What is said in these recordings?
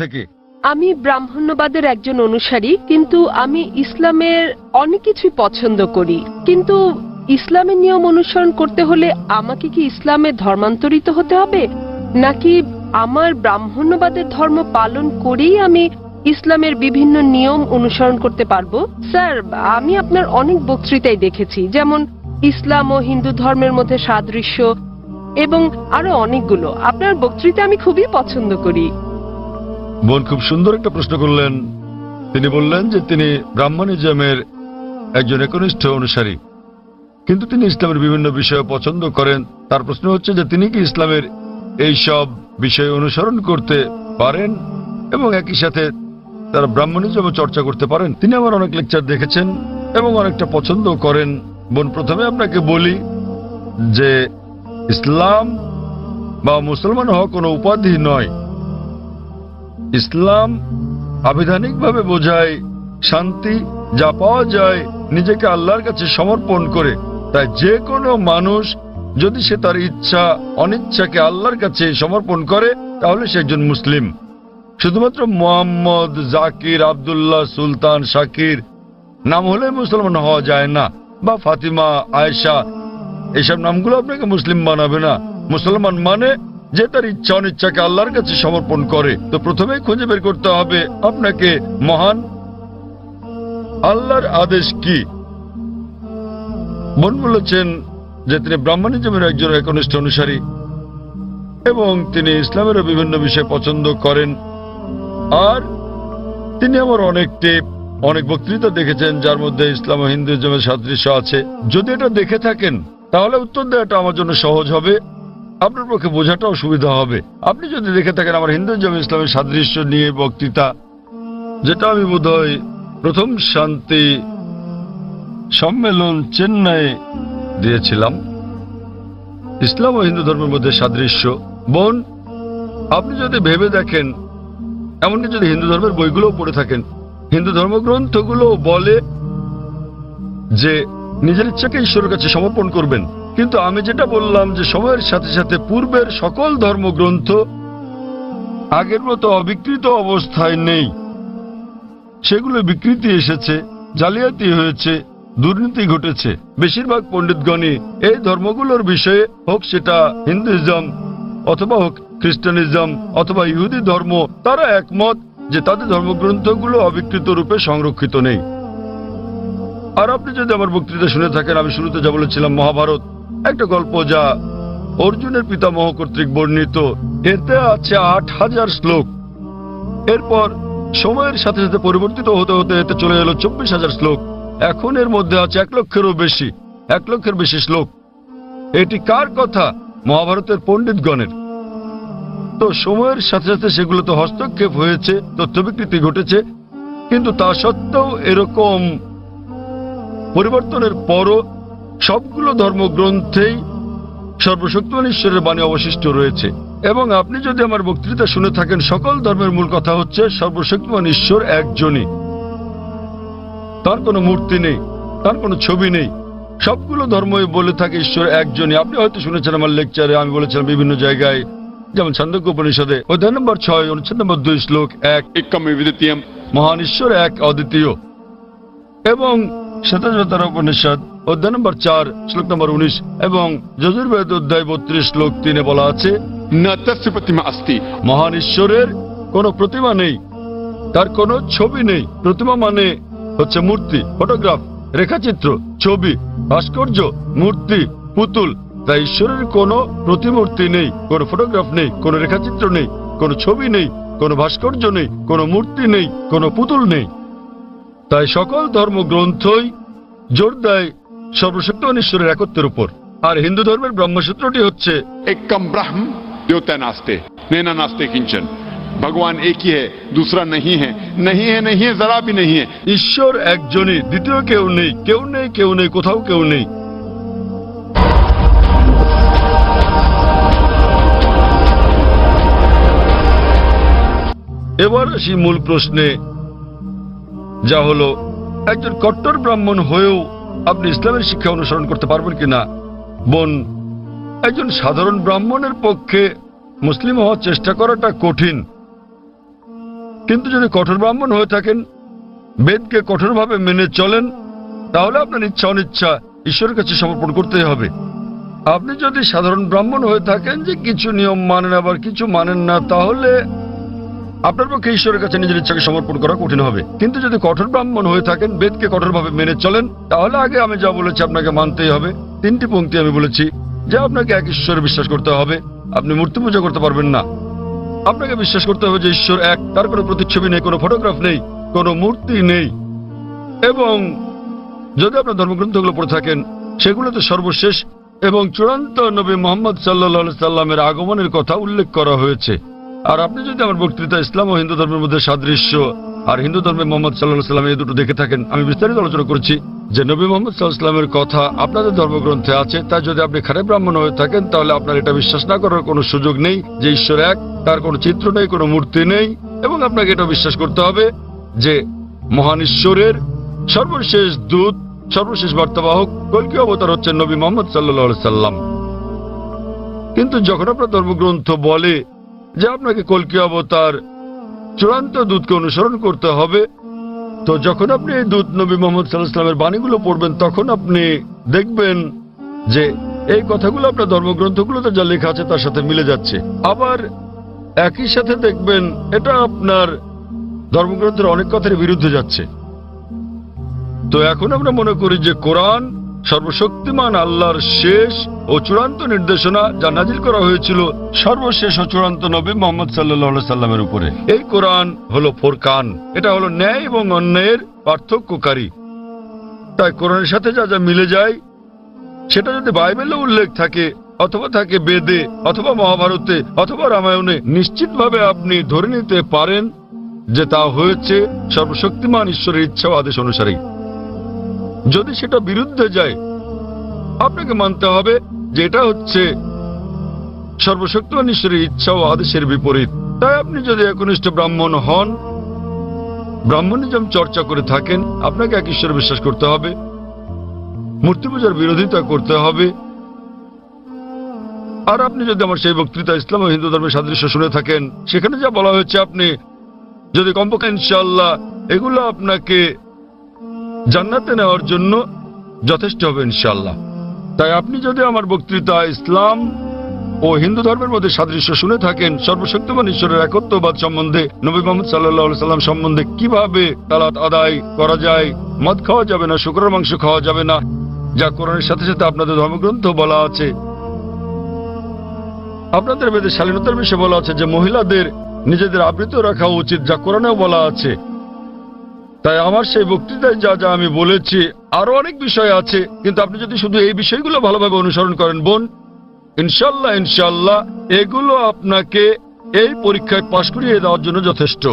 থেকে? আমি ব্রাহ্মণ্যবাদের একজন অনুসারী, কিন্তু আমি ইসলামের অনেক কিছুই পছন্দ করি। কিন্তু ইসলামের নিয়ম অনুসরণ করতে হলে আমাকে কি ইসলামে ধর্মান্তরিত হতে হবে, নাকি আমার ব্রাহ্মণ্যবাদের ধর্ম পালন করেই আমি ইসলামের বিভিন্ন নিয়ম অনুসরণ করতে পারবো? স্যার, আমি আপনার অনেক বক্তৃতাই দেখেছি, যেমন ইসলাম ও হিন্দু ধর্মের মধ্যে সাদৃশ্য এবং আরো অনেকগুলো। আপনার বক্তৃতা আমি খুবই পছন্দ করি। বোন খুব সুন্দর একটা প্রশ্ন করলেন। তিনি বললেন যে তিনি ব্রাহ্মণিজমের একজন একনিষ্ঠ অনুসারী, কিন্তু তিনি ইসলামের বিভিন্ন বিষয় পছন্দ করেন। তার প্রশ্ন হচ্ছে যে তিনি কি ইসলামের এই সব বিষয় অনুসরণ করতে পারেন এবং একই সাথে তারা ব্রাহ্মণিজমও চর্চা করতে পারেন। তিনি আমার অনেক লেকচার দেখেছেন এবং অনেকটা পছন্দ করেন। বোন, প্রথমে আপনাকে বলি যে ইসলাম বা মুসলমান হওয়া কোনো উপাধি নয়। ইসলাম আবিধানিকভাবে বোঝায় শান্তি, যা পাওয়া যায় নিজেকে আল্লাহর কাছে সমর্পণ করে। তাই যে কোনো মানুষ যদি সে তার ইচ্ছা অনিচ্ছাকে আল্লাহর কাছে সমর্পণ করে তাহলে সে একজন মুসলিম। শুধুমাত্র মোহাম্মদ, জাকির, আব্দুল্লাহ, সুলতান, শাকির নাম হলে মুসলমান হওয়া যায় না, বা ফাতিমা, আয়েশা, এসব নামগুলো আপনাকে মুসলিম বানাবে না। মুসলমান মানে যে তার ইচ্ছা অনিচ্ছাকে আল্লাহর কাছে সমর্পণ করে। তো প্রথমেই খুঁজে বের করতে হবে আপনাকে মহান আল্লাহর আদেশ কি। বোন বলেছেন যে তিনি ব্রাহ্মণিজমের একজন একনিষ্ঠ অনুসারী এবং তিনি ইসলামেরও বিভিন্ন বিষয় পছন্দ করেন। আর তিনি আমার অনেক বক্তৃতা দেখেছেন যার মধ্যে ইসলাম ও হিন্দুইজমের সাদৃশ্য আছে। যদি এটা দেখে থাকেন তাহলে উত্তর দেওয়াটা আমার জন্য সহজ হবে, আপনার পক্ষে বোঝাটাও সুবিধা হবে। আপনি যদি দেখে থাকেন আমার হিন্দুইজম ইসলামের সাদৃশ্য নিয়ে বক্তৃতা, যেটা আমি বোধহয় প্রথম শান্তি সম্মেলন চেন্নাই দিয়েছিলাম, ইসলাম ও হিন্দু ধর্মের মধ্যে সাদৃশ্য। বোন, আপনি যদি ভেবে দেখেন, এমনকি যদি হিন্দু ধর্মের বইগুলোও পড়ে থাকেন, হিন্দু ধর্মগ্রন্থগুলো বলে যে নিজের ইচ্ছাকে ঈশ্বরের কাছে সমর্পণ করবেন। কিন্তু আমি যেটা বললাম যে সময়ের সাথে সাথে পূর্বের সকল ধর্মগ্রন্থ আগের মতো অবিকৃত অবস্থায় নেই। সেগুলো বিকৃতি এসেছে, জালিয়াতি হয়েছে, দুর্নীতি ঘটেছে। বেশিরভাগ পণ্ডিতগণই এই ধর্মগুলোর বিষয়ে, হোক সেটা হিন্দুইজম অথবা হোক খ্রিস্টানিজম অথবা ইহুদি ধর্ম, তারা একমত যে তাদের ধর্মগ্রন্থগুলো অবিকৃত রূপে সংরক্ষিত নেই। আর আপনি যদি আমার বক্তৃতা শুনে থাকেন, আমি শুরুতে যা বলেছিলাম, মহাভারত একটা গল্প যা অর্জুনের পিতামহ কর্তৃক বর্ণিত। এতে আছে ৮,০০০ শ্লোক। এরপর সময়ের সাথে সাথে পরিবর্তিত হতে হতে এতে চলে এলো ২৪,০০০ শ্লোক। এখন এর মধ্যে আছে ১,০০,০০০ বেশি শ্লোক। এটি কার কথা? মহাভারতের পণ্ডিতগণের। তো সময়ের সাথে সাথে সেগুলোতে হস্তক্ষেপ হয়েছে, তথ্য বিকৃতি ঘটেছে, কিন্তু তা সত্ত্বেও এরকম পরিবর্তনের পরও সবগুলো ধর্মগ্রন্থেই সর্বশক্তিমান ঈশ্বরের বাণী অবশিষ্ট রয়েছে। এবং আপনি যদি আমার বক্তৃতা শুনে থাকেন, সকল ধর্মের মূল কথা হচ্ছে সর্বশক্তিমান ঈশ্বর একজনই। তার কোনো মূর্তি নেই, তার কোনো ছবি নেই। সবগুলো ধর্মই বলে থাকে ঈশ্বর একজনই। আপনি হয়তো শুনেছেন আমার লেকচারে, আমি বলেছিলাম বিভিন্ন জায়গায়, যেমন ছান্দোক্য উপনিষদে অধ্যায় নম্বর ৬ অনুচ্ছেদ নম্বর ২ শ্লোক ১, মহান ঈশ্বর এক, অদ্বিতীয়। এবং শ্বেতাশ্বতর উপনিষদ অধ্যায় নম্বর ৪ শ্লোক নম্বর ১৯ এবং যজুর্বেদ অধ্যায় ৩২ শ্লোক ৩ বলা আছে, মহান ঈশ্বরের কোনো প্রতিমা নেই, তার কোনো ছবি নেই। প্রতিমা মানে হচ্ছে মূর্তি, ফটোগ্রাফ, রেখাচিত্র, ছবি, ভাস্কর্য, মূর্তি, পুতুল। তাই ঈশ্বরের কোনো প্রতিমূর্তি নেই, কোনো ফটোগ্রাফ নেই, কোনো রেখাচিত্র নেই, কোনো ছবি নেই, কোনো ভাস্কর্য নেই, কোনো মূর্তি নেই, কোনো পুতুল নেই। তাই সকল ধর্মগ্রন্থই জোর দেয় সর্বশক্তিমান ঈশ্বরের একত্বের উপর। আর হিন্দু ধর্মের ব্রহ্মসূত্রটি হচ্ছে एकम ब्रह्म द्योतय नास्ते नैना नास्ते किंचन। भगवान एक ही है, दूसरा नहीं है, नहीं है, नहीं है, जरा भी नहीं है। ঈশ্বর একজনই, দ্বিতীয় কেউ নেই, কেউ নেই, কেউ নেই, কোথাও কেউ নেই। এবার আসি মূল প্রশ্নে, যা হলো একজন কট্টর ব্রাহ্মণ হয়েও আপনি ইসলামের শিক্ষা অনুসরণ করতে পারবেন কিনা। বোন, একজন সাধারণ ব্রাহ্মণের পক্ষে মুসলিম হওয়ার চেষ্টা করাটা কঠিন। কিন্তু যদি কঠোর ব্রাহ্মণ হয়ে থাকেন, বেদকে কঠোরভাবে মেনে চলেন, তাহলে আপনার ইচ্ছা অনিচ্ছা ঈশ্বরের কাছে সমর্পণ করতেই হবে। আপনি যদি সাধারণ ব্রাহ্মণ হয়ে থাকেন যে কিছু নিয়ম মানেন আবার কিছু মানেন না, তাহলে আপনার পক্ষে ঈশ্বরের কাছে নিজের ইচ্ছাকে সমর্পণ করা কঠিন হবে। কিন্তু যদি কঠোর ব্রাহ্মণ হয়ে থাকেন, বেদকে কঠোরভাবে মেনে চলেন, তাহলে আগে আমি যা বলেছি আপনাকে মানতেই হবে। 3টি পংক্তি আমি বলেছি যে আপনাকে এক ঈশ্বরে বিশ্বাস করতে হবে, আপনি মূর্তি পূজা করতে পারবেন না। আপনাকে বিশ্বাস করতে হবে যে ঈশ্বর এক, তার কোনো প্রতিচ্ছবি নেই, কোনো ফটোগ্রাফ নেই, কোনো মূর্তি নেই। এবং যদি আপনার ধর্মগ্রন্থগুলো পড়ে থাকেন, সেগুলোতে সর্বশেষ এবং চূড়ান্ত নবী মোহাম্মদ সাল্লাল্লাহু সাল্লামের আগমনের কথা উল্লেখ করা হয়েছে। আর আপনি যদি আমার বক্তৃতা ইসলাম ও হিন্দু ধর্মের মধ্যে সাদৃশ্য আর হিন্দু ধর্মে মোহাম্মদ সাল্লাল্লাহু সাল্লাম এই দুটো দেখে থাকেন, আমি বিস্তারিত আলোচনা করেছি যে নবী মোহাম্মদ সাল্লাল্লাহু সাল্লামের কথা আপনাদের ধর্মগ্রন্থে আছে। তাই যদি আপনি খারাপ ব্রাহ্মণ হয়ে থাকেন, তাহলে আপনার এটা বিশ্বাস না করার কোনো সুযোগ নেই যে ঈশ্বর এক, তার কোনো চিত্র নেই, কোনো মূর্তি নেই। এবং আপনাকে এটা বিশ্বাস করতে হবে যে মহান ঈশ্বরের সর্বশেষ দূত, সর্বশেষ বার্তাবাহক কল্কি অবতার হচ্ছেন নবী মোহাম্মদ সাল্লাল্লাহু সাল্লাম। কিন্তু যখন আপনার ধর্মগ্রন্থ বলে যে আপনাকে কল্কি অবতার চূড়ান্ত দূতকে অনুসরণ করতে হবে, তো যখন আপনি এই দূত নবী মোহাম্মদ সাল্লাল্লাহু আলাইহি ওয়াসাল্লামের বাণীগুলো পড়বেন, তখন আপনি দেখবেন যে এই কথাগুলো আপনার ধর্মগ্রন্থগুলোতে যা লেখা আছে তার সাথে মিলে যাচ্ছে। আবার একই সাথে দেখবেন এটা আপনার ধর্মগ্রন্থের অনেক কথার বিরুদ্ধে যাচ্ছে। তো এখন আমরা মনে করি যে কোরআন সর্বশক্তিমান আল্লাহর শেষ ও চূড়ান্ত নির্দেশনা, যা নাজিল করা হয়েছিল সর্বশেষ ও চূড়ান্ত নবী মোহাম্মদ সাল্লাল্লাহু আলাইহি সাল্লামের উপরে। এই কোরআন হলো ফোরকান, এটা হলো ন্যায় এবং অন্যায়ের পার্থক্যকারী। তাই কোরআনের সাথে যা যা মিলে যায়, সেটা যদি বাইবেলে উল্লেখ থাকে অথবা থাকে বেদে অথবা মহাভারতে অথবা রামায়ণে, নিশ্চিতভাবে আপনি ধরে নিতে পারেন যে তা হয়েছে সর্বশক্তিমান ঈশ্বরের ইচ্ছা ও আদেশ অনুসারে। যদি সেটা বিরুদ্ধে যায়, আপনাকে মানতে হবে যে এটা হচ্ছে সর্বশক্তিমান ঈশ্বরের ইচ্ছা ও আদেশের বিপরীত। তাই আপনি যদি একনিষ্ঠ ব্রাহ্মণ হন, ব্রাহ্মণিজম চর্চা করে থাকেন, আপনাকে এক ঈশ্বরে বিশ্বাস করতে হবে, মূর্তি পূজার বিরোধিতা করতে হবে। আর আপনি যদি আমার সেই বক্তৃতা ইসলাম ও হিন্দু ধর্মের সাদৃশ্য শুনে থাকেন, সেখানে যা বলা হয়েছে, আপনি যদি কমপক্ষে ইনশাআল্লাহ এগুলো আপনাকে জান্নাতে নেওয়ার জন্য যথেষ্ট হবে ইনশাআল্লাহ। তাই আপনি যদি আমার বক্তৃতা ইসলাম ও হিন্দু ধর্মের মধ্যে সাদৃশ্য শুনে থাকেন, সর্বশক্তিমান ঈশ্বরের একত্ববাদ সম্বন্ধে, নবী মুহাম্মদ সাল্লাল্লাহু আলাইহি সাল্লাম সম্বন্ধে, কিভাবে সালাত আদায় করা যায়, মদ খাওয়া যাবে না, শুকরের মাংস খাওয়া যাবে না, যা কোরআনের সাথে সাথে আপনাদের ধর্মগ্রন্থ বলা আছে, আপনাদের বেদে শালীনতার বিষয়ে বলা আছে যে মহিলাদের নিজেদের আবৃত রাখা উচিত, যা কোরআনেও বলা আছে। তাই আমার সেই বক্তৃতায় যা যা আমি বলেছি, আরো অনেক বিষয় আছে, কিন্তু আপনি যদি শুধু এই বিষয়গুলো ভালোভাবে অনুসরণ করেন বোন, ইনশাল্লাহ ইনশাল্লাহ এগুলো আপনাকে এই পরীক্ষায় পাশ করিয়ে দেওয়ার জন্য যথেষ্ট।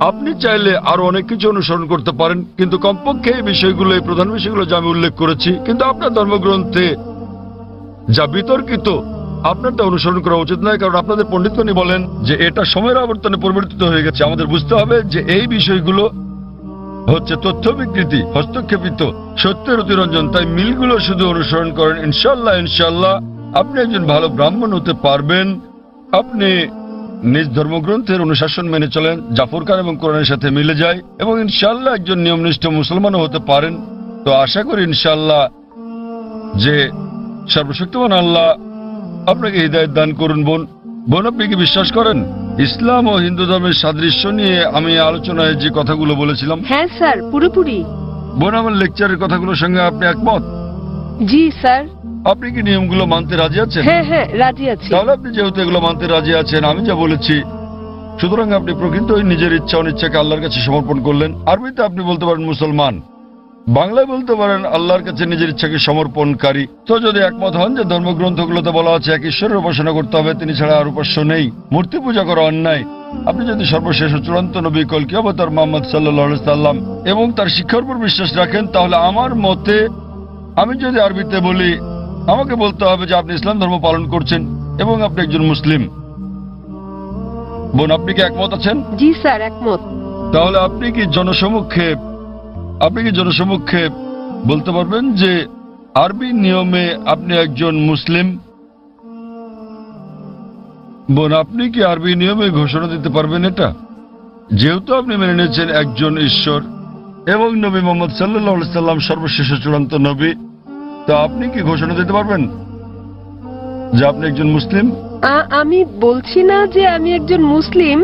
আপনি চাইলে আরো অনেক কিছু অনুসরণ করতে পারেন, কিন্তু কমপক্ষে এই বিষয়গুলো, এই প্রধান বিষয়গুলো যা আমি উল্লেখ করেছি, কিন্তু আপনার ধর্মগ্রন্থে যা বিতর্কিত, আপনার তা অনুসরণ করা উচিত নয়। কারণ আপনাদের পণ্ডিতগণই বলেন যে এটা সময়ের আবর্তনে পরিবর্তিত হয়ে গেছে। আমাদের বুঝতে হবে যে এই বিষয়গুলো হচ্ছে তথ্য বিকৃতি, হস্তক্ষেপিত, সত্যের অতিরঞ্জন। তাই মিলগুলো শুধু অনুসরণ করেন, ইনশাল্লাহ ইনশাল্লাহ আপনি একজন ভালো ব্রাহ্মণ হতে পারবেন। আপনি নিজ ধর্মগ্রন্থের অনুশাসন মেনে চলেন, জাফর খান এবং কোরআনের সাথে মিলে যায়, এবং ইনশাল্লাহ একজন নিয়মনিষ্ঠ মুসলমানও হতে পারেন। তো আশা করি ইনশাল্লাহ যে সর্বশক্তিমান আল্লাহ আপনাকে হিদায়াত দান করুন। বোন, আপনি কি বিশ্বাস করেন ইসলাম ও হিন্দু ধর্মের সাদৃশ্য নিয়ে আমি আলোচনায় যে কথাগুলো বলেছিলাম? হ্যাঁ স্যার, পুরোপুরি। বোন, আমার লেকচারের কথাগুলোর সঙ্গে আপনি একমত? জি স্যার। আপনি কি নিয়মগুলো মানতে রাজি আছেন? হ্যাঁ হ্যাঁ, রাজি আছি। তাহলে আপনি যেহেতু এগুলো মানতে রাজি আছেন, আমি যা বলেছি, সুতরাং আপনি প্রকৃতই নিজের ইচ্ছা অনিচ্ছাকে আল্লাহর কাছে সমর্পণ করলেন। আরবিতে আপনি বলতে পারেন মুসলমান, বাংলায় বলতে পারেন আল্লাহর কাছে নিজের ইচ্ছাকে সমর্পণকারী। তো যদি একমত হন যে ধর্মগ্রন্থগুলোতে বলা আছে এক ঈশ্বরের উপাসনা করতে হবে, তিনি ছাড়া আর উপাস্য নেই, মূর্তি পূজা করা অন্যায়, আপনি যদি সর্বশেষ ও চূড়ান্ত নবী কল্কি অবতার মুহাম্মদ সাল্লাল্লাহু আলাইহি সাল্লাম এবং তার শিক্ষার উপর বিশ্বাস রাখেন, তাহলে আমার মতে, আমি যদি আরবিতে বলি, আমাকে বলতে হবে যে আপনি ইসলাম ধর্ম পালন করছেন এবং আপনি একজন মুসলিম। বোন, আপনি কি একমত আছেন? জি স্যার, একমত। তাহলে আপনি কি জনসমক্ষে বলতে পারবেন যে আরবি নিয়মে আপনি একজন মুসলিম? বোন, আপনি কি আরবি নিয়মে ঘোষণা দিতে পারবেন এটা? যেহেতু আপনি মেনে নিয়েছেন একজন ঈশ্বর এবং নবী মোহাম্মদ সাল্লাল্লাহু আলাইহি সাল্লাম সর্বশেষ চূড়ান্ত নবী, তো আপনি কি ঘোষণা দিতে পারবেন যে আপনি একজন মুসলিম? আমি বলছি না যে আমি একজন মুসলিম,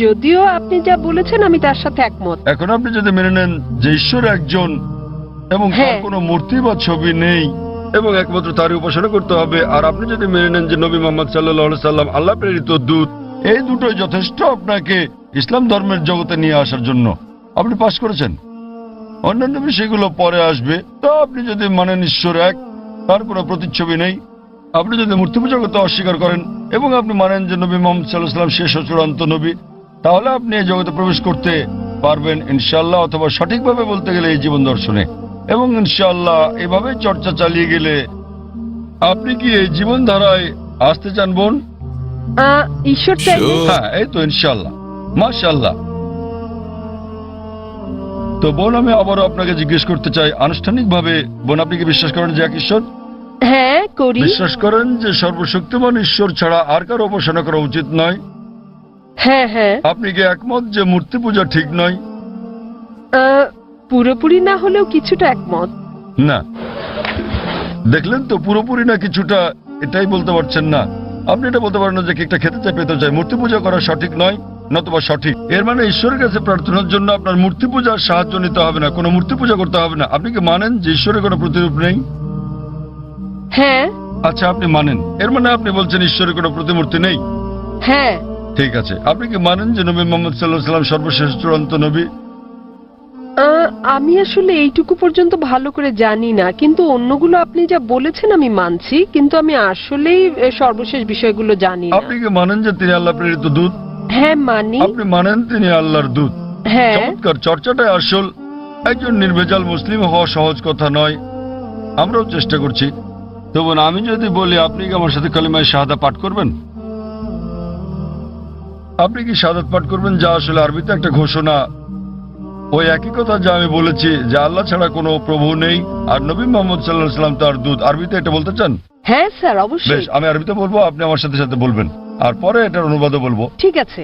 যদিও আপনি যা বলেছেন আমি তার সাথে একমত। এখন আপনি যদি মেনে নেন যে ঈশ্বর একজন এবং তার হ্যাঁ। কোনো মূর্তি বা ছবি নেই এবং একমাত্র তারই উপাসনা করতে হবে, আর আপনি যদি মেনে নেন যে নবী মোহাম্মদ সাল্লাল্লাহু আলাইহি সাল্লাম আল্লাহ প্রেরিত দূত, এই দুটোই যথেষ্ট আপনাকে ইসলাম ধর্মের জগতে নিয়ে আসার জন্য, আপনি পাশ করেছেন। অন্যান্য বিষয়গুলো পরে আসবে। তো আপনি যদি মানেন ঈশ্বর এক, তার কোনো প্রতিচ্ছবি নেই, আপনি যদি মূর্তি পূজা করতে অস্বীকার করেন এবং আপনি মানেন যে নবী মোহাম্মদ সাল্লাল্লাহু আলাইহি সাল্লাম শেষ ও চূড়ান্ত নবী, তাহলে আপনি এই জগতে প্রবেশ করতে পারবেন ইনশাআল্লাহ, অথবা সঠিকভাবে বলতে গেলে এই জীবন দর্শনে। এবং ইনশাআল্লাহ এভাবে চর্চা চালিয়ে গেলে আপনি কি এই জীবনধারায় আসতে চান বোন? ঈশ্বর চাইলে হ্যাঁ, এই তো ইনশাআল্লাহ, মাশাআল্লাহ। তো বোন, আমি আবারও আপনাকে জিজ্ঞেস করতে চাই আনুষ্ঠানিকভাবে, বোন আপনি কি বিশ্বাস করেন যে এক ঈশ্বর? হ্যাঁ করি। বিশ্বাস করেন যে সর্বশক্তিমান ঈশ্বর ছাড়া আর কারো উপাসনা করা উচিত নয়? হ্যাঁ হ্যাঁ। আপনি কি একমত যে মূর্তি পূজা ঠিক নয়? পুরোপুরি না হলেও কিছুটা একমত। না, দেখলেন তো, পুরোপুরি না কিছুটা, এটাই বলতে পারছেন না। আপনি এটা বলতে পারেন না যে কেকটা খেতে চাই, পেতে চাই। মূর্তি পূজা করা সঠিক নয়, নতুবা সঠিক। এর মানে ঈশ্বরের কাছে প্রার্থনার জন্য আপনার মূর্তি পূজার সাহায্য নিতে হবে না, কোনো মূর্তি পূজা করতে হবে না। আপনি কি মানেন যে ঈশ্বরের কোনো প্রতিরূপ নেই? হ্যাঁ আচ্ছা, আপনি মানেন, এর মানে আপনি বলছেন ঈশ্বরের কোনো প্রতিমূর্তি নেই। হ্যাঁ। ঠিক আছে, আপনি কি মানেন যে নবী মোহাম্মদ সাল্লাল্লাহু আলাইহি সাল্লাম সর্বশেষ চূড়ান্ত নবী? আমি আসলে এইটুকু পর্যন্ত ভালো করে জানি না, কিন্তু অন্যগুলো আপনি যা বলেছেন আমি মানছি, কিন্তু আমি আসলেই সর্বশেষ বিষয়গুলো জানি না। আপনি কি মানেন যে তিনি আল্লাহ প্রেরিত দূত? হ্যাঁ মানি। আপনি মানেন তিনি আল্লাহর দূত? হ্যাঁ। চমৎকার, চর্চাটাই আসল। একজন নির্ভেজাল মুসলিম হওয়া সহজ কথা নয়, আমরাও চেষ্টা করছি। তো বোন, আমি যদি বলি আপনি কি আমার সাথে কালিমায়ে শাহাদা পাঠ করবেন? আপনি কি শাহাদাত পাঠ করবেন, যা আসলে আরবিতে একটা ঘোষণা, ওই একই কথা যা আমি বলেছি যে আল্লাহ ছাড়া কোনো প্রভু নেই আর নবী মোহাম্মদ সাল্লাল্লাহু আলাইহি সাল্লাম তার দূত? আরবিতে এটা বলতে চান? হ্যাঁ স্যার, বেশ, অবশ্যই। আমি আরবিতে বলবো, আপনি আমার সাথে সাথে বলবেন, আর পরে এটার অনুবাদও বলবো। ঠিক আছে।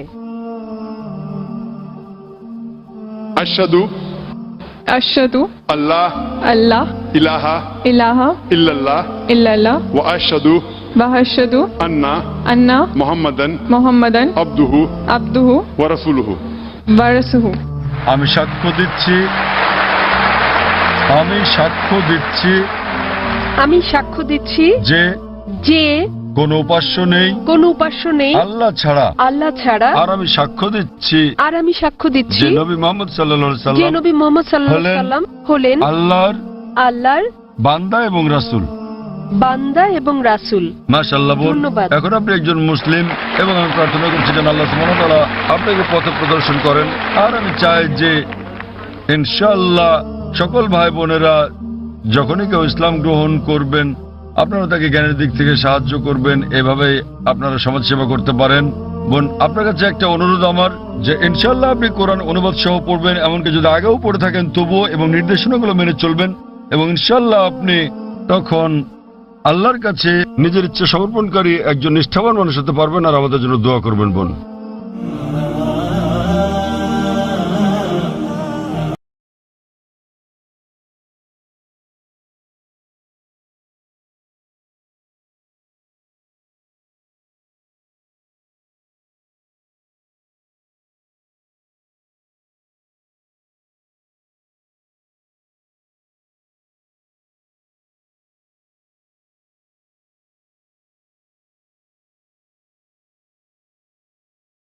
अशहदु अशहदु अल्लाह अल्लाह इलाहा इलाहा इल्लल्लाह इल्लल्लाह व अशहदु व अशहदु अन्ना अन्ना मुहम्मदन मुहम्मदन अब्दुहु अब्दुहु व रसूलुहु। व रसूलुहु। আমি সাক্ষ্য দিচ্ছি, আমি সাক্ষ্য দিচ্ছি আমি সাক্ষ্য দিচ্ছি যে যে কোনো উপাস্য নেই কোনো উপাস্য নেই আল্লাহ ছাড়া, আল্লাহ ছাড়া, আর আমি সাক্ষ্য দিচ্ছি আর আমি সাক্ষ্য দিচ্ছি যে নবী মোহাম্মদ সাল্লাল্লাহু আলাইহি যে সাল্লাম নবী মোহাম্মদ সাল্লাল্লাহু আলাইহি সাল্লাম হলেন আল্লাহর আল্লাহর বান্দা এবং রাসূল। বান্দা এবং রাসূল। মাশাআল্লাহ বোন, ধন্যবাদ। এখন আপনি একজন মুসলিম এবং আমি প্রার্থনা করছি যেন আল্লাহ সুবহানাহু ওয়া তাআলা আপনাকে পথ প্রদর্শন করেন। আর আমি চাই যে ইনশাআল্লাহ সকল ভাই বোনেরা যখনই কেউ ইসলাম গ্রহণ করবেন, আপনারা তাকে জ্ঞানের দিক থেকে সাহায্য করবেন, এভাবে আপনারা সমাজসেবা করতে পারেন। বোন, আপনার কাছে একটা অনুরোধ আমার, যে ইনশাআল্লাহ আপনি কোরআন অনুবাদ সহ পড়বেন, এমনকি যদি আগেও পড়ে থাকেন তবুও, এবং নির্দেশনাগুলো মেনে চলবেন, এবং ইনশাআল্লাহ আপনি তখন আল্লাহর কাছে নিজের ইচ্ছা সমর্পণকারী একজন নিষ্ঠাবান মানুষ হতে পারবেন। আর আমাদের জন্য দোয়া করবেন বোন।